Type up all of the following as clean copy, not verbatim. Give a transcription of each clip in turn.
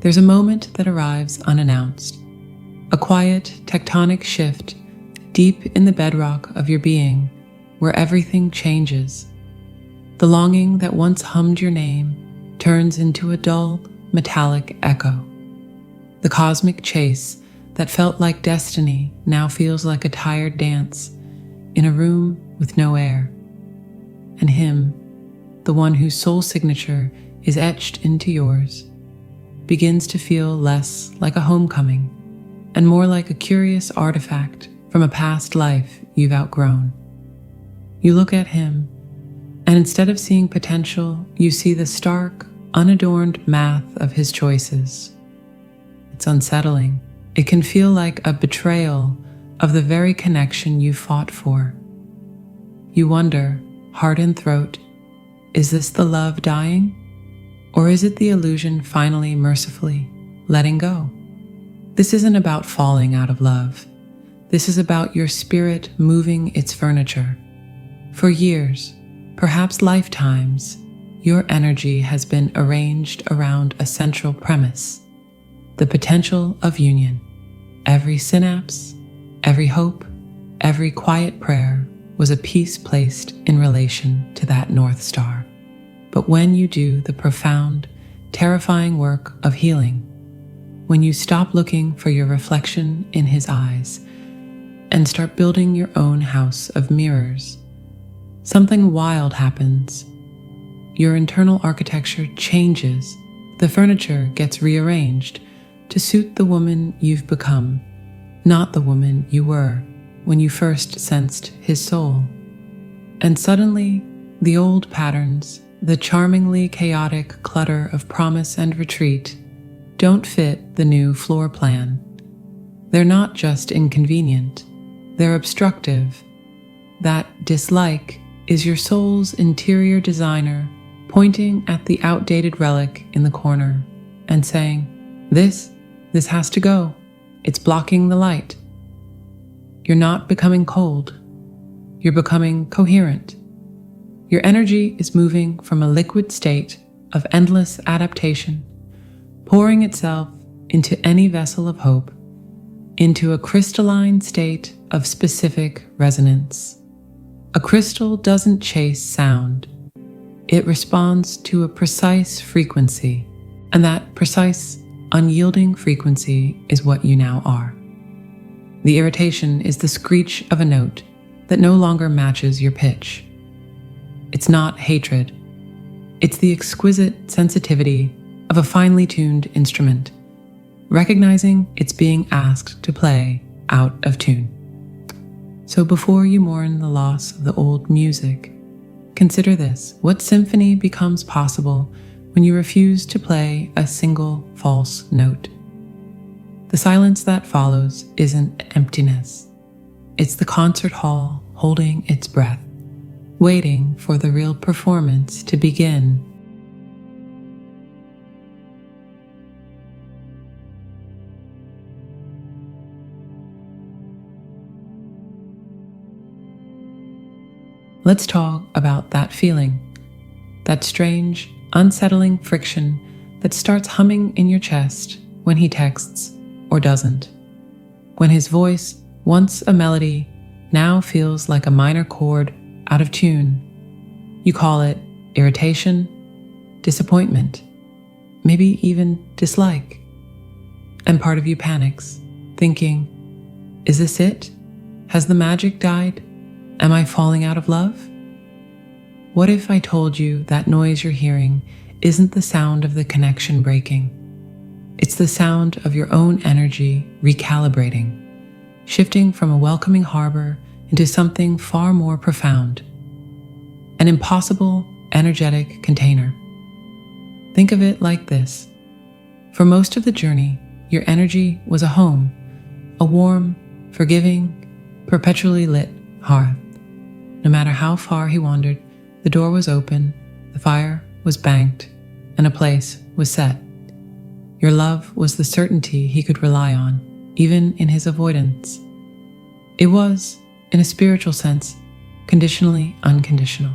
There's a moment that arrives unannounced, a quiet tectonic shift deep in the bedrock of your being where everything changes. The longing that once hummed your name turns into a dull, metallic echo. The cosmic chase that felt like destiny now feels like a tired dance in a room with no air. And him, the one whose soul signature is etched into yours, begins to feel less like a homecoming and more like a curious artifact from a past life you've outgrown. You look at him, and instead of seeing potential, you see the stark, unadorned math of his choices. It's unsettling. It can feel like a betrayal of the very connection you fought for. You wonder, heart in throat, is this the love dying? Or is it the illusion finally mercifully letting go? This isn't about falling out of love. This is about your spirit moving its furniture. For years, perhaps lifetimes, your energy has been arranged around a central premise, the potential of union. Every synapse, every hope, every quiet prayer was a piece placed in relation to that North Star. But when you do the profound, terrifying work of healing, when you stop looking for your reflection in his eyes and start building your own house of mirrors, something wild happens. Your internal architecture changes. The furniture gets rearranged to suit the woman you've become, not the woman you were when you first sensed his soul. And suddenly, the old patterns, the charmingly chaotic clutter of promise and retreat, don't fit the new floor plan. They're not just inconvenient, they're obstructive. That dislike is your soul's interior designer pointing at the outdated relic in the corner and saying, This has to go. It's blocking the light. You're not becoming cold. You're becoming coherent. Your energy is moving from a liquid state of endless adaptation, pouring itself into any vessel of hope, into a crystalline state of specific resonance. A crystal doesn't chase sound. It responds to a precise frequency, and that precise, unyielding frequency is what you now are. The irritation is the screech of a note that no longer matches your pitch. It's not hatred. It's the exquisite sensitivity of a finely tuned instrument, recognizing it's being asked to play out of tune. So before you mourn the loss of the old music, consider this: what symphony becomes possible when you refuse to play a single false note? The silence that follows isn't emptiness. It's the concert hall holding its breath, waiting for the real performance to begin. Let's talk about that feeling, that strange, unsettling friction that starts humming in your chest when he texts or doesn't. When his voice, once a melody, now feels like a minor chord out of tune. You call it irritation, disappointment, maybe even dislike. And part of you panics, thinking, is this it? Has the magic died? Am I falling out of love? What if I told you that noise you're hearing isn't the sound of the connection breaking? It's the sound of your own energy recalibrating, shifting from a welcoming harbor into something far more profound, an impossible energetic container. Think of it like this. For most of the journey, your energy was a home, a warm, forgiving, perpetually lit hearth. No matter how far he wandered, the door was open, the fire was banked, and a place was set. Your love was the certainty he could rely on, even in his avoidance. It was, in a spiritual sense, conditionally unconditional.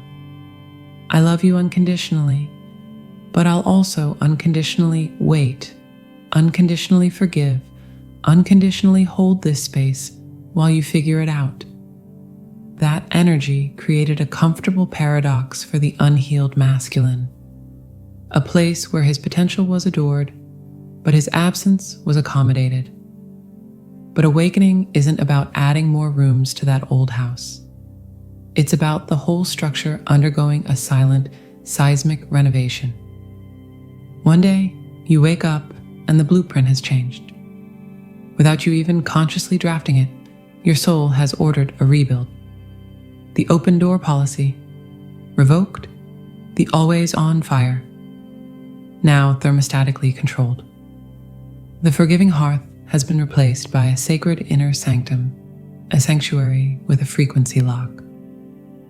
I love you unconditionally, but I'll also unconditionally wait unconditionally forgive, unconditionally hold this space while you figure it out. That energy created a comfortable paradox for the unhealed masculine, a place where his potential was adored, but his absence was accommodated. But awakening isn't about adding more rooms to that old house. It's about the whole structure undergoing a silent, seismic renovation. One day, you wake up and the blueprint has changed. Without you even consciously drafting it, your soul has ordered a rebuild. The open door policy, revoked, the always on fire, now thermostatically controlled. The forgiving hearth has been replaced by a sacred inner sanctum, a sanctuary with a frequency lock.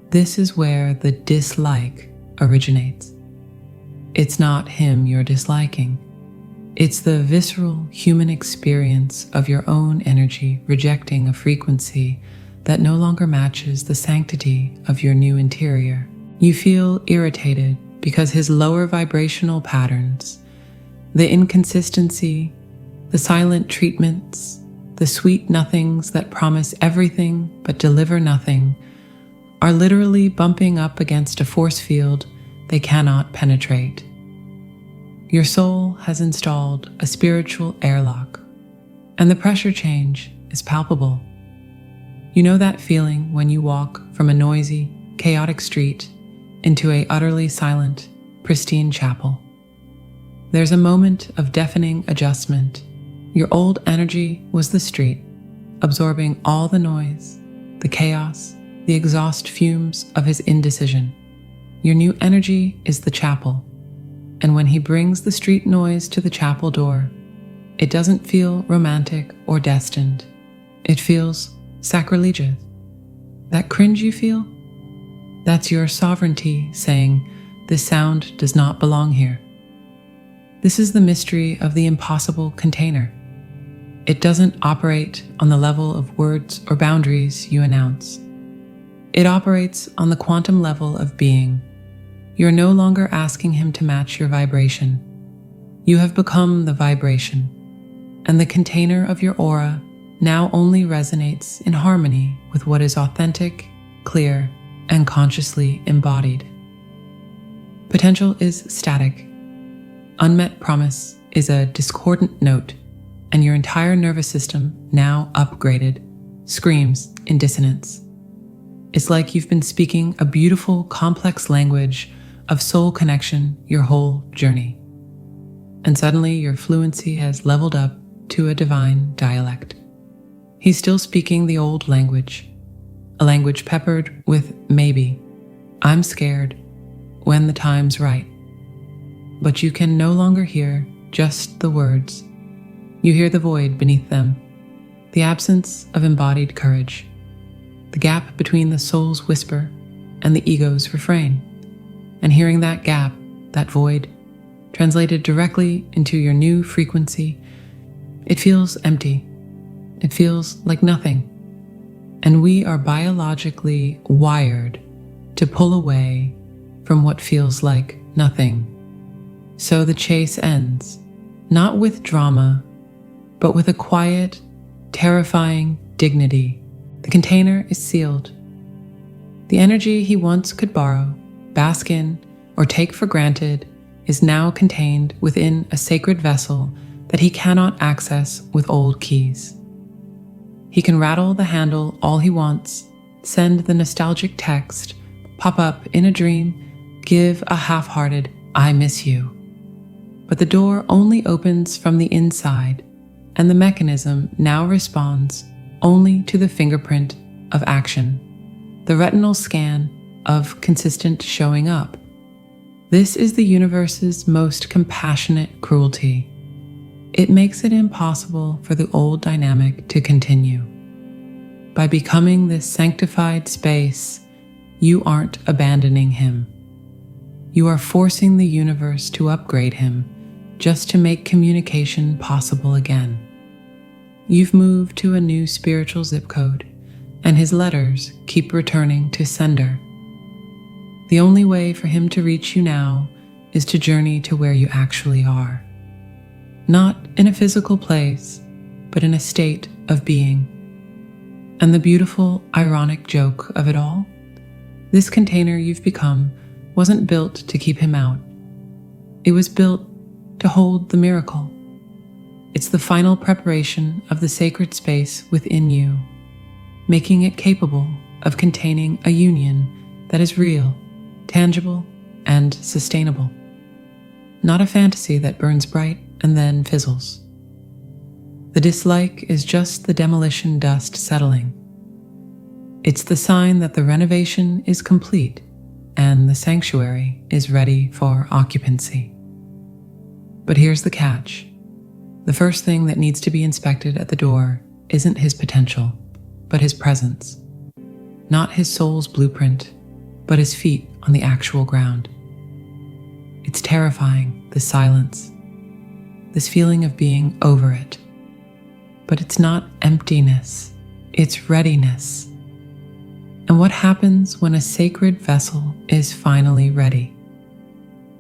This is where the dislike originates. It's not him you're disliking. It's the visceral human experience of your own energy rejecting a frequency that no longer matches the sanctity of your new interior. You feel irritated because his lower vibrational patterns, the inconsistency, the silent treatments, the sweet nothings that promise everything but deliver nothing, are literally bumping up against a force field they cannot penetrate. Your soul has installed a spiritual airlock, and the pressure change is palpable. You know that feeling when you walk from a noisy, chaotic street into a utterly silent, pristine chapel. There's a moment of deafening adjustment. Your old energy was the street, absorbing all the noise, the chaos, the exhaust fumes of his indecision. Your new energy is the chapel, and when he brings the street noise to the chapel door, it doesn't feel romantic or destined. It feels sacrilegious. That cringe you feel? That's your sovereignty saying, this sound does not belong here. This is the mystery of the impossible container. It doesn't operate on the level of words or boundaries you announce. It operates on the quantum level of being. You're no longer asking him to match your vibration. You have become the vibration, and the container of your aura now only resonates in harmony with what is authentic, clear, and consciously embodied. Potential is static. Unmet promise is a discordant note, and your entire nervous system, now upgraded, screams in dissonance. It's like you've been speaking a beautiful, complex language of soul connection your whole journey. And suddenly your fluency has leveled up to a divine dialect. He's still speaking the old language, a language peppered with maybe, I'm scared, when the time's right. But you can no longer hear just the words. You hear the void beneath them, the absence of embodied courage, the gap between the soul's whisper and the ego's refrain. And hearing that gap, that void, translated directly into your new frequency, it feels empty. It feels like nothing. And we are biologically wired to pull away from what feels like nothing. So the chase ends, not with drama, but with a quiet, terrifying dignity. The container is sealed. The energy he once could borrow, bask in, or take for granted is now contained within a sacred vessel that he cannot access with old keys. He can rattle the handle all he wants, send the nostalgic text, pop up in a dream, give a half-hearted, I miss you. But the door only opens from the inside, and the mechanism now responds only to the fingerprint of action, the retinal scan of consistent showing up. This is the universe's most compassionate cruelty. It makes it impossible for the old dynamic to continue. By becoming this sanctified space, you aren't abandoning him. You are forcing the universe to upgrade him just to make communication possible again. You've moved to a new spiritual zip code, and his letters keep returning to sender. The only way for him to reach you now is to journey to where you actually are. not in a physical place, but in a state of being. And the beautiful, ironic joke of it all? This container you've become wasn't built to keep him out. It was built to hold the miracle. It's the final preparation of the sacred space within you, making it capable of containing a union that is real, tangible, and sustainable. Not a fantasy that burns bright and then fizzles. The dislike is just the demolition dust settling. It's the sign that the renovation is complete and the sanctuary is ready for occupancy. But here's the catch. The first thing that needs to be inspected at the door isn't his potential, but his presence. Not his soul's blueprint, but his feet on the actual ground. It's terrifying, this silence, this feeling of being over it. But it's not emptiness, it's readiness. And what happens when a sacred vessel is finally ready?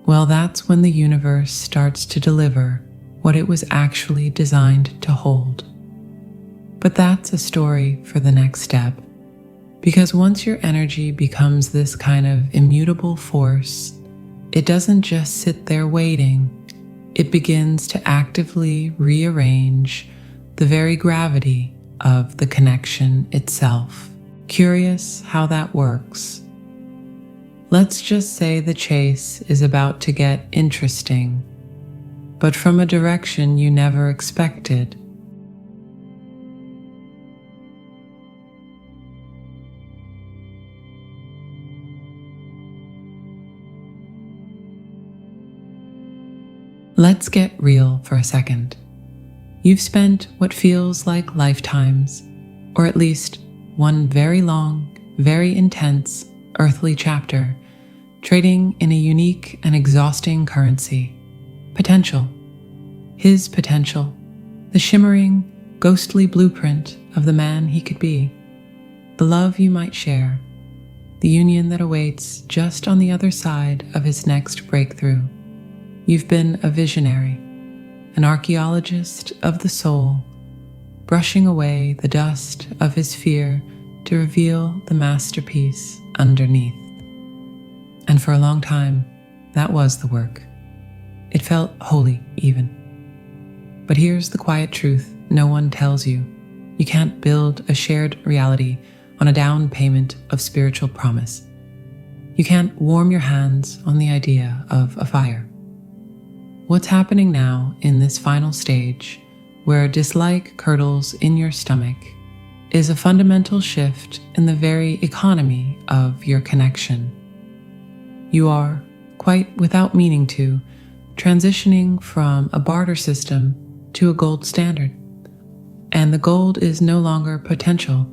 Well, that's when the universe starts to deliver what it was actually designed to hold. But that's a story for the next step. Because once your energy becomes this kind of immutable force, it doesn't just sit there waiting. It begins to actively rearrange the very gravity of the connection itself. Curious how that works? Let's just say the chase is about to get interesting, but from a direction you never expected. Let's get real for a second. You've spent what feels like lifetimes, or at least one very long, very intense earthly chapter, trading in a unique and exhausting currency. Potential. His potential. The shimmering, ghostly blueprint of the man he could be. The love you might share. The union that awaits just on the other side of his next breakthrough. You've been a visionary, an archaeologist of the soul, brushing away the dust of his fear to reveal the masterpiece underneath. And for a long time, that was the work. It felt holy, even. But here's the quiet truth no one tells you. You can't build a shared reality on a down payment of spiritual promise. You can't warm your hands on the idea of a fire. What's happening now in this final stage, where dislike curdles in your stomach, is a fundamental shift in the very economy of your connection. You are, quite without meaning to, transitioning from a barter system to a gold standard. And the gold is no longer potential,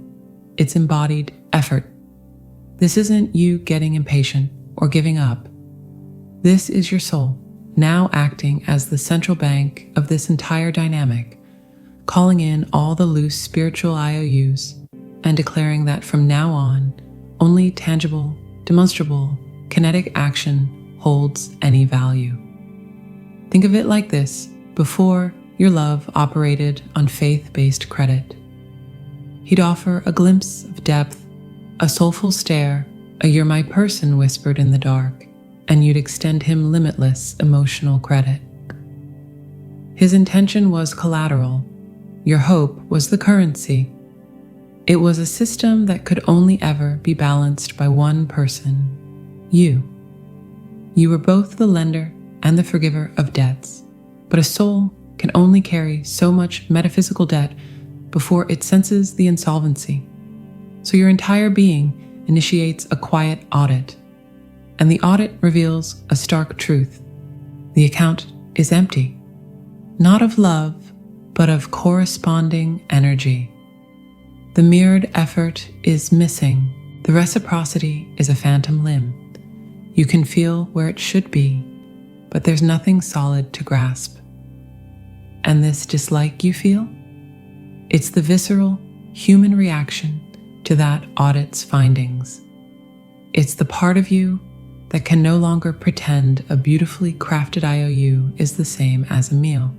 it's embodied effort. This isn't you getting impatient or giving up. This is your soul, now acting as the central bank of this entire dynamic, calling in all the loose spiritual IOUs and declaring that from now on, only tangible, demonstrable, kinetic action holds any value. Think of it like this: before, your love operated on faith-based credit. He'd offer a glimpse of depth, a soulful stare, a "you're my person" whispered in the dark, and you'd extend him limitless emotional credit. His intention was collateral. Your hope was the currency. It was a system that could only ever be balanced by one person, you. You were both the lender and the forgiver of debts, but a soul can only carry so much metaphysical debt before it senses the insolvency. So your entire being initiates a quiet audit, and the audit reveals a stark truth. The account is empty, not of love, but of corresponding energy. The mirrored effort is missing. The reciprocity is a phantom limb. You can feel where it should be, but there's nothing solid to grasp. And this dislike you feel? It's the visceral, human reaction to that audit's findings. It's the part of you that can no longer pretend a beautifully crafted IOU is the same as a meal.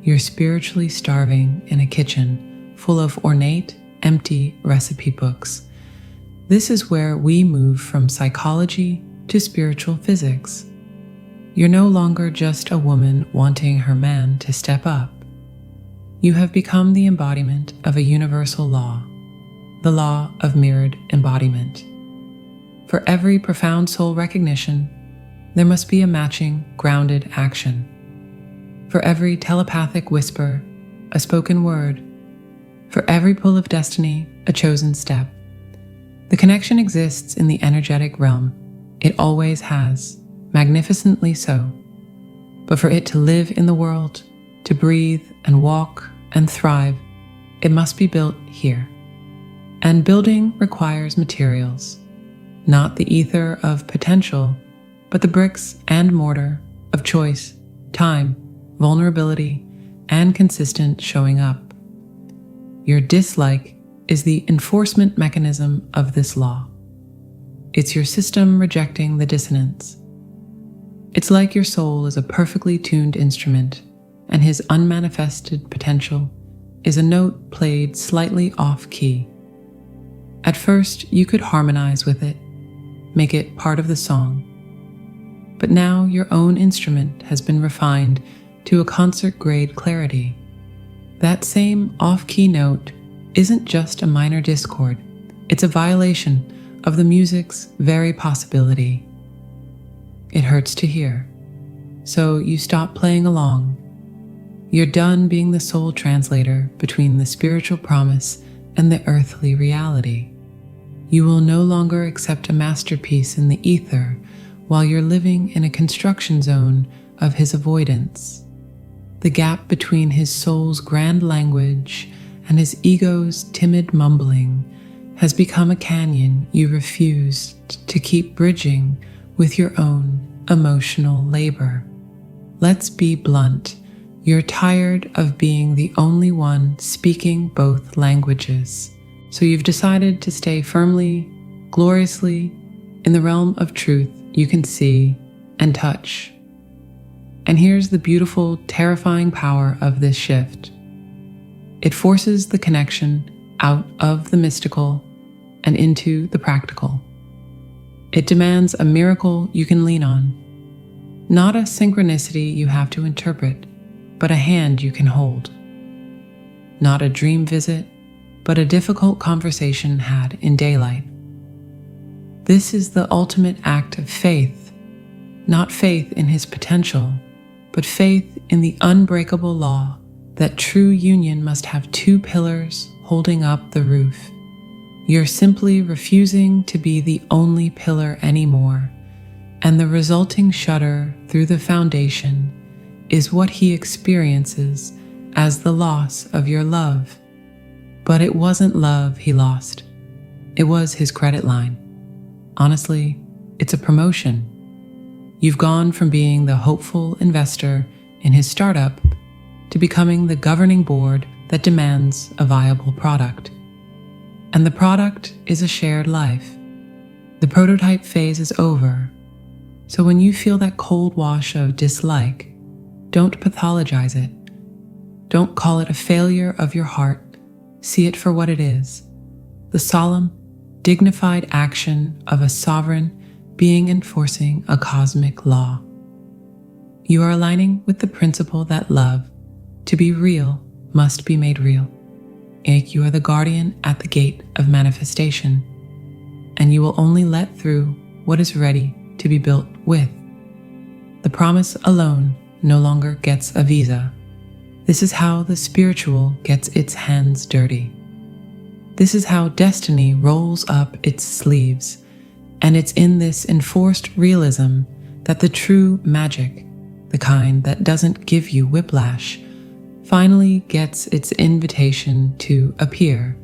you're spiritually starving in a kitchen full of ornate, empty recipe books. This is where we move from psychology to spiritual physics. You're no longer just a woman wanting her man to step up. You have become the embodiment of a universal law, the law of mirrored embodiment. For every profound soul recognition, there must be a matching, grounded action. For every telepathic whisper, a spoken word. For every pull of destiny, a chosen step. The connection exists in the energetic realm. It always has, magnificently so. But for it to live in the world, to breathe and walk and thrive, it must be built here. And building requires materials, not the ether of potential, but the bricks and mortar of choice, time, vulnerability, and consistent showing up. Your dislike is the enforcement mechanism of this law. It's your system rejecting the dissonance. It's like your soul is a perfectly tuned instrument, and his unmanifested potential is a note played slightly off-key. At first, you could harmonize with it, make it part of the song. But now your own instrument has been refined to a concert-grade clarity. That same off-key note isn't just a minor discord, it's a violation of the music's very possibility. It hurts to hear, so you stop playing along. You're done being the soul translator between the spiritual promise and the earthly reality. You will no longer accept a masterpiece in the ether while you're living in a construction zone of his avoidance. The gap between his soul's grand language and his ego's timid mumbling has become a canyon you refuse to keep bridging with your own emotional labor. Let's be blunt. You're tired of being the only one speaking both languages. So you've decided to stay firmly, gloriously, in the realm of truth you can see and touch. And here's the beautiful, terrifying power of this shift. It forces the connection out of the mystical and into the practical. It demands a miracle you can lean on, not a synchronicity you have to interpret, but a hand you can hold. Not a dream visit, but a difficult conversation had in daylight. This is the ultimate act of faith, not faith in his potential, but faith in the unbreakable law that true union must have two pillars holding up the roof. You're simply refusing to be the only pillar anymore, and the resulting shudder through the foundation is what he experiences as the loss of your love. But it wasn't love he lost. It was his credit line. Honestly, it's a promotion. You've gone from being the hopeful investor in his startup to becoming the governing board that demands a viable product. And the product is a shared life. The prototype phase is over. So when you feel that cold wash of dislike, don't pathologize it. Don't call it a failure of your heart. See it for what it is, the solemn, dignified action of a sovereign being enforcing a cosmic law. You are aligning with the principle that love, to be real, must be made real. You are the guardian at the gate of manifestation, and you will only let through what is ready to be built with. The promise alone no longer gets a visa. This is how the spiritual gets its hands dirty. This is how destiny rolls up its sleeves, and it's in this enforced realism that the true magic, the kind that doesn't give you whiplash, finally gets its invitation to appear.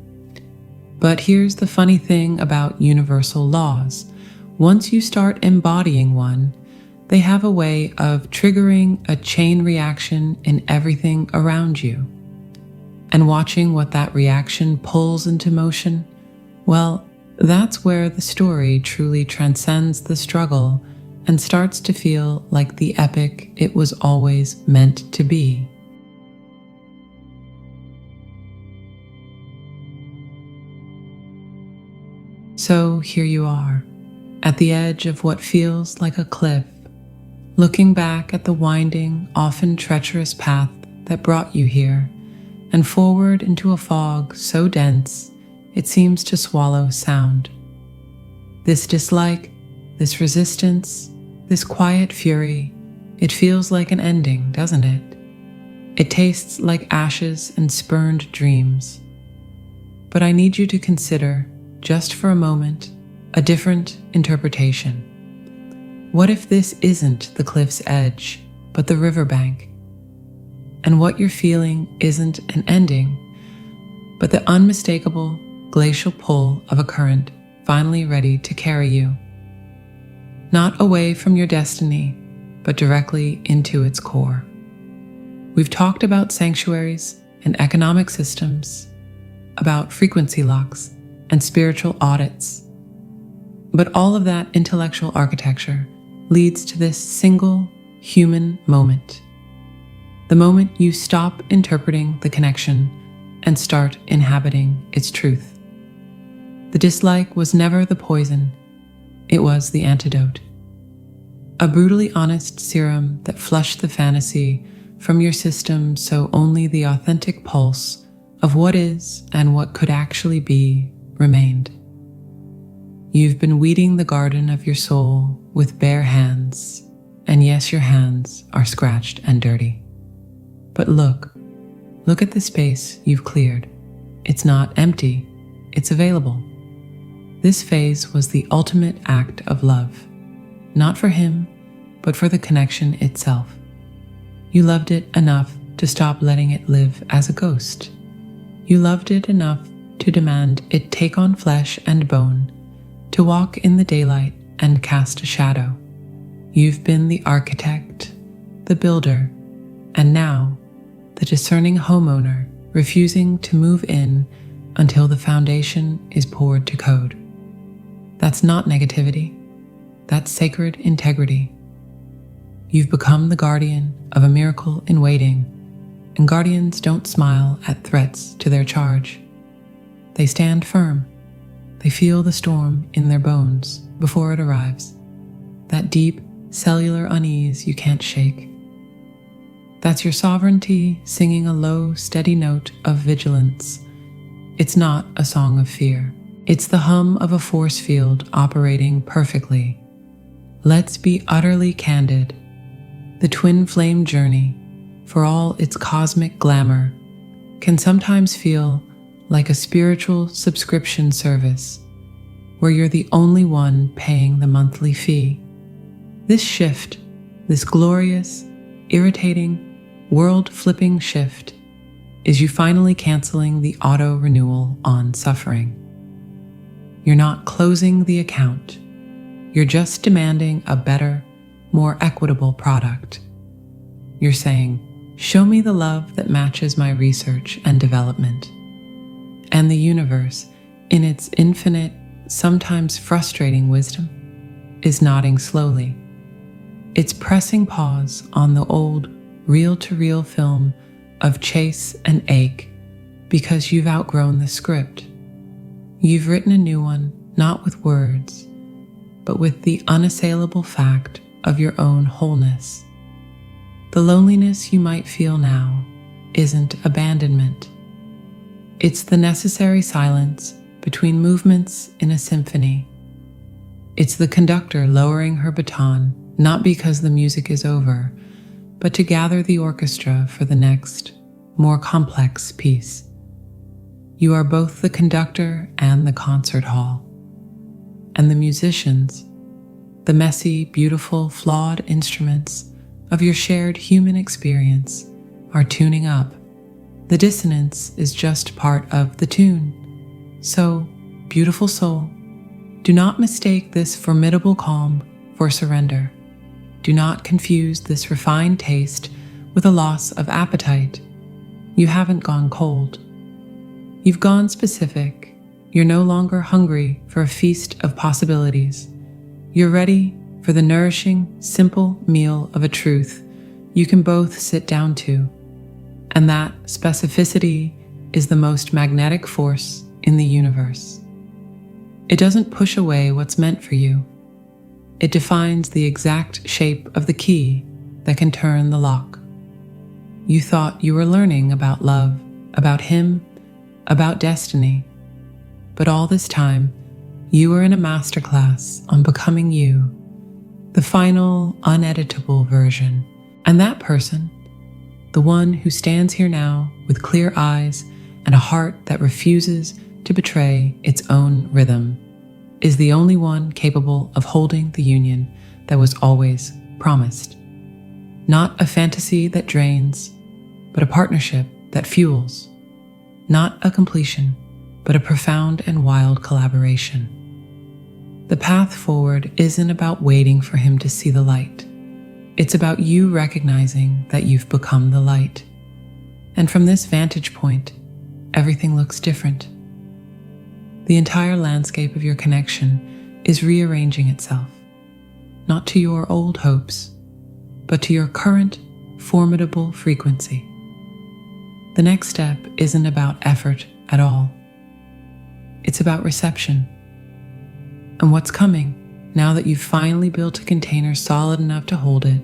But here's the funny thing about universal laws. Once you start embodying one, they have a way of triggering a chain reaction in everything around you. And watching what that reaction pulls into motion, well, that's where the story truly transcends the struggle and starts to feel like the epic it was always meant to be. So here you are, at the edge of what feels like a cliff, looking back at the winding, often treacherous path that brought you here, and forward into a fog so dense it seems to swallow sound. This dislike, this resistance, this quiet fury, it feels like an ending, doesn't it? It tastes like ashes and spurned dreams. But I need you to consider, just for a moment, a different interpretation. What if this isn't the cliff's edge, but the riverbank? And what you're feeling isn't an ending, but the unmistakable glacial pull of a current finally ready to carry you. Not away from your destiny, but directly into its core. We've talked about sanctuaries and economic systems, about frequency locks and spiritual audits. But all of that intellectual architecture leads to this single human moment. The moment you stop interpreting the connection and start inhabiting its truth. The dislike was never the poison, it was the antidote. A brutally honest serum that flushed the fantasy from your system so only the authentic pulse of what is and what could actually be remained. You've been weeding the garden of your soul with bare hands, and yes, your hands are scratched and dirty. But look at the space you've cleared. It's not empty, it's available. This phase was the ultimate act of love, not for him, but for the connection itself. You loved it enough to stop letting it live as a ghost. You loved it enough to demand it take on flesh and bone, to walk in the daylight and cast a shadow. You've been the architect, the builder, and now the discerning homeowner refusing to move in until the foundation is poured to code. That's not negativity, that's sacred integrity. You've become the guardian of a miracle in waiting, and guardians don't smile at threats to their charge. They stand firm. They feel the storm in their bones before it arrives, that deep cellular unease you can't shake. That's your sovereignty singing a low, steady note of vigilance. It's not a song of fear. It's the hum of a force field operating perfectly. Let's be utterly candid. The twin flame journey, for all its cosmic glamour, can sometimes feel like a spiritual subscription service where you're the only one paying the monthly fee. This shift, this glorious, irritating, world-flipping shift, is you finally canceling the auto-renewal on suffering. You're not closing the account. You're just demanding a better, more equitable product. You're saying, show me the love that matches my research and development. And the universe, in its infinite, sometimes frustrating wisdom, is nodding slowly. It's pressing pause on the old reel-to-reel film of chase and ache because you've outgrown the script. You've written a new one, not with words, but with the unassailable fact of your own wholeness. The loneliness you might feel now isn't abandonment. It's the necessary silence between movements in a symphony. It's the conductor lowering her baton, not because the music is over, but to gather the orchestra for the next, more complex piece. You are both the conductor and the concert hall. And the musicians, the messy, beautiful, flawed instruments of your shared human experience, are tuning up. The dissonance is just part of the tune. So, beautiful soul, do not mistake this formidable calm for surrender. Do not confuse this refined taste with a loss of appetite. You haven't gone cold. You've gone specific. You're no longer hungry for a feast of possibilities. You're ready for the nourishing, simple meal of a truth you can both sit down to. And that specificity is the most magnetic force in the universe. It doesn't push away what's meant for you. It defines the exact shape of the key that can turn the lock. You thought you were learning about love, about him, about destiny, but all this time, you were in a masterclass on becoming you, the final, uneditable version. And that person, the one who stands here now with clear eyes and a heart that refuses to betray its own rhythm, is the only one capable of holding the union that was always promised. Not a fantasy that drains, but a partnership that fuels. Not a completion, but a profound and wild collaboration. The path forward isn't about waiting for him to see the light. It's about you recognizing that you've become the light. And from this vantage point, everything looks different. The entire landscape of your connection is rearranging itself, not to your old hopes, but to your current, formidable frequency. The next step isn't about effort at all. It's about reception. And what's coming, now that you've finally built a container solid enough to hold it,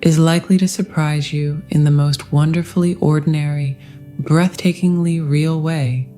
is likely to surprise you in the most wonderfully ordinary, breathtakingly real way